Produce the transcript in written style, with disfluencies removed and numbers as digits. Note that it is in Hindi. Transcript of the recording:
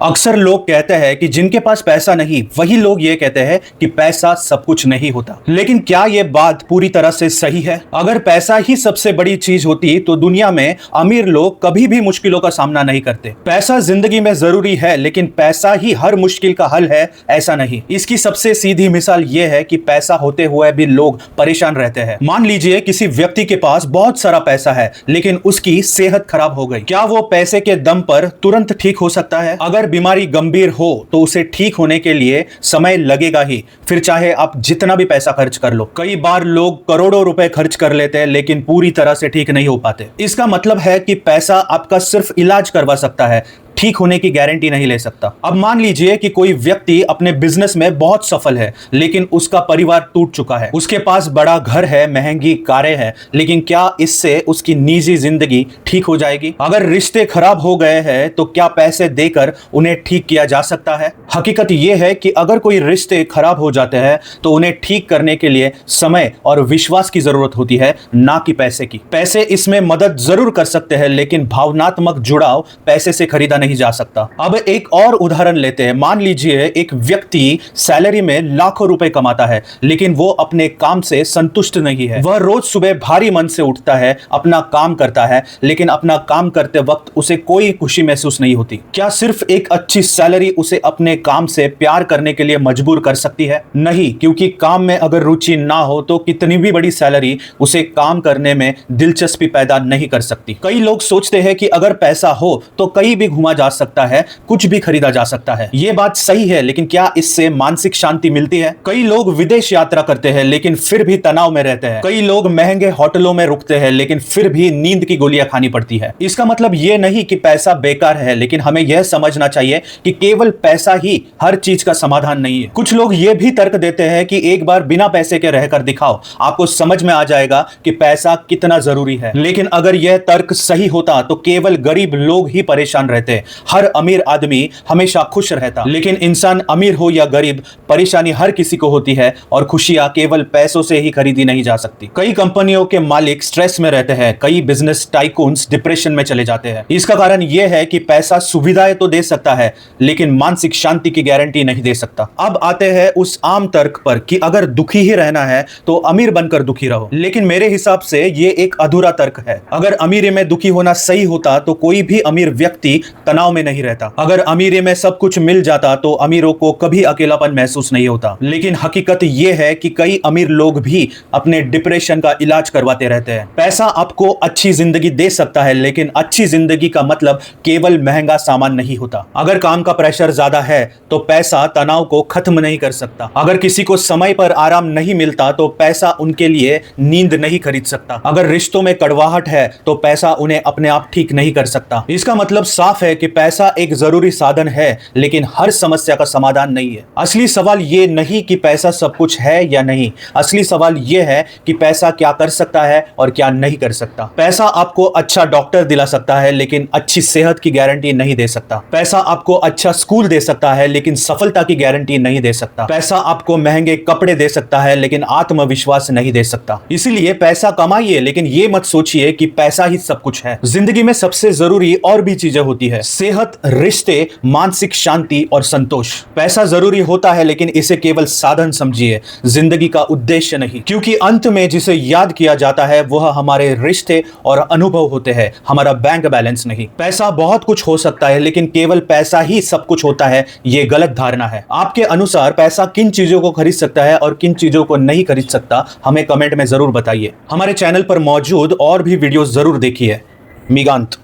अक्सर लोग कहते हैं कि जिनके पास पैसा नहीं वही लोग ये कहते हैं कि पैसा सब कुछ नहीं होता। लेकिन क्या ये बात पूरी तरह से सही है? अगर पैसा ही सबसे बड़ी चीज होती तो दुनिया में अमीर लोग कभी भी मुश्किलों का सामना नहीं करते। पैसा जिंदगी में जरूरी है, लेकिन पैसा ही हर मुश्किल का हल है ऐसा नहीं। इसकी सबसे सीधी मिसाल ये है कि पैसा होते हुए भी लोग परेशान रहते हैं। मान लीजिए किसी व्यक्ति के पास बहुत सारा पैसा है लेकिन उसकी सेहत खराब हो गई। क्या वो पैसे के दम पर तुरंत ठीक हो सकता है? अगर बीमारी गंभीर हो तो उसे ठीक होने के लिए समय लगेगा ही, फिर चाहे आप जितना भी पैसा खर्च कर लो। कई बार लोग करोड़ों रुपए खर्च कर लेते हैं लेकिन पूरी तरह से ठीक नहीं हो पाते। इसका मतलब है कि पैसा आपका सिर्फ इलाज करवा सकता है, ठीक होने की गारंटी नहीं ले सकता। अब मान लीजिए कि कोई व्यक्ति अपने बिजनेस में बहुत सफल है लेकिन उसका परिवार टूट चुका है। उसके पास बड़ा घर है, महंगी कारें हैं, लेकिन क्या इससे उसकी निजी जिंदगी ठीक हो जाएगी? अगर रिश्ते खराब हो गए हैं तो क्या पैसे देकर उन्हें ठीक किया जा सकता है? हकीकत यह है कि अगर कोई रिश्ते खराब हो जाते हैं तो उन्हें ठीक करने के लिए समय और विश्वास की जरूरत होती है, ना कि पैसे की। पैसे इसमें मदद जरूर कर सकते हैं लेकिन भावनात्मक जुड़ाव पैसे से खरीदा नहीं जा सकता। अब एक और उदाहरण लेते हैं। मान लीजिए एक व्यक्ति सैलरी में लाखों रुपए कमाता है लेकिन वो अपने काम से संतुष्ट नहीं है। वह रोज सुबह भारी मन से उठता है, अपना काम करता है, लेकिन अपना काम करते वक्त उसे कोई खुशी महसूस नहीं होती। क्या सिर्फ एक अच्छी सैलरी उसे अपने काम से प्यार करने के लिए मजबूर कर सकती है? नहीं, क्योंकि काम में अगर रुचि ना हो तो कितनी भी बड़ी सैलरी उसे काम करने में दिलचस्पी पैदा नहीं कर सकती। कई लोग सोचते हैं कि अगर पैसा हो तो कहीं भी घुमा जा सकता है, कुछ भी खरीदा जा सकता है। यह बात सही है, लेकिन क्या इससे मानसिक शांति मिलती है? कई लोग विदेश यात्रा करते हैं लेकिन फिर भी तनाव में रहते हैं। कई लोग महंगे होटलों में रुकते हैं लेकिन फिर भी नींद की गोलियां खानी पड़ती है। इसका मतलब यह नहीं कि पैसा बेकार है, लेकिन हमें यह समझना चाहिए कि केवल पैसा ही हर चीज का समाधान नहीं है। कुछ लोग यह भी तर्क देते हैं कि एक बार बिना पैसे के रहकर दिखाओ, आपको समझ में आ जाएगा कि पैसा कितना जरूरी है। लेकिन अगर यह तर्क सही होता तो केवल गरीब लोग ही परेशान रहते, हर अमीर आदमी हमेशा खुश रहता। लेकिन इंसान अमीर हो या गरीब, परेशानी हर किसी को होती है और खुशियां केवल पैसों से ही खरीदी नहीं जा सकती। कई कंपनियों के मालिक स्ट्रेस में रहते हैं, कई बिजनेस टाइकून्स डिप्रेशन में चले जाते हैं। इसका कारण यह है कि पैसा सुविधाएं तो दे सकता है लेकिन मानसिक शांति की गारंटी नहीं दे सकता। अब आते हैं उस आम तर्क पर कि अगर दुखी ही रहना है तो अमीर बनकर दुखी रहो। लेकिन मेरे हिसाब से यह एक अधूरा तर्क है। अगर अमीरी में दुखी होना सही होता तो कोई भी अमीर व्यक्ति तनाव में नहीं रहता। अगर अमीरी में सब कुछ मिल जाता तो अमीरों को कभी अकेलापन महसूस नहीं होता। लेकिन हकीकत यह है कि कई अमीर लोग भी अपने डिप्रेशन का इलाज करवाते रहते हैं। पैसा आपको अच्छी जिंदगी दे सकता है लेकिन अच्छी जिंदगी का मतलब केवल महंगा सामान नहीं होता। अगर काम का प्रेशर ज्यादा है तो पैसा तनाव को खत्म नहीं कर सकता। अगर किसी को समय पर आराम नहीं मिलता तो पैसा उनके लिए नींद नहीं खरीद सकता। अगर रिश्तों में कड़वाहट है तो पैसा उन्हें अपने आप ठीक नहीं कर सकता। इसका मतलब साफ है कि पैसा एक जरूरी साधन है लेकिन हर समस्या का समाधान नहीं है। असली सवाल यह नहीं कि पैसा सब कुछ है या नहीं, असली सवाल यह है कि पैसा क्या कर सकता है और क्या नहीं कर सकता। पैसा आपको अच्छा डॉक्टर दिला सकता है लेकिन अच्छी सेहत की गारंटी नहीं दे सकता। पैसा आपको अच्छा स्कूल दे सकता है लेकिन सफलता की गारंटी नहीं दे सकता। पैसा आपको महंगे कपड़े दे सकता है लेकिन आत्मविश्वास नहीं दे सकता। इसीलिए पैसा कमाइए लेकिन यह मत सोचिए कि पैसा ही सब कुछ है। जिंदगी में सबसे जरूरी और भी चीजें होती है, सेहत, रिश्ते, मानसिक शांति और संतोष। पैसा जरूरी होता है लेकिन इसे केवल साधन समझिए, जिंदगी का उद्देश्य नहीं। क्योंकि अंत में जिसे याद किया जाता है वह हमारे रिश्ते और अनुभव होते हैं, हमारा बैंक बैलेंस नहीं। पैसा बहुत कुछ हो सकता है लेकिन केवल पैसा ही सब कुछ होता है, यह गलत धारणा है। आपके अनुसार पैसा किन चीजों को खरीद सकता है और किन चीजों को नहीं खरीद सकता, हमें कमेंट में जरूर बताइए। हमारे चैनल पर मौजूद और भी वीडियोस जरूर देखिए। मिगांत।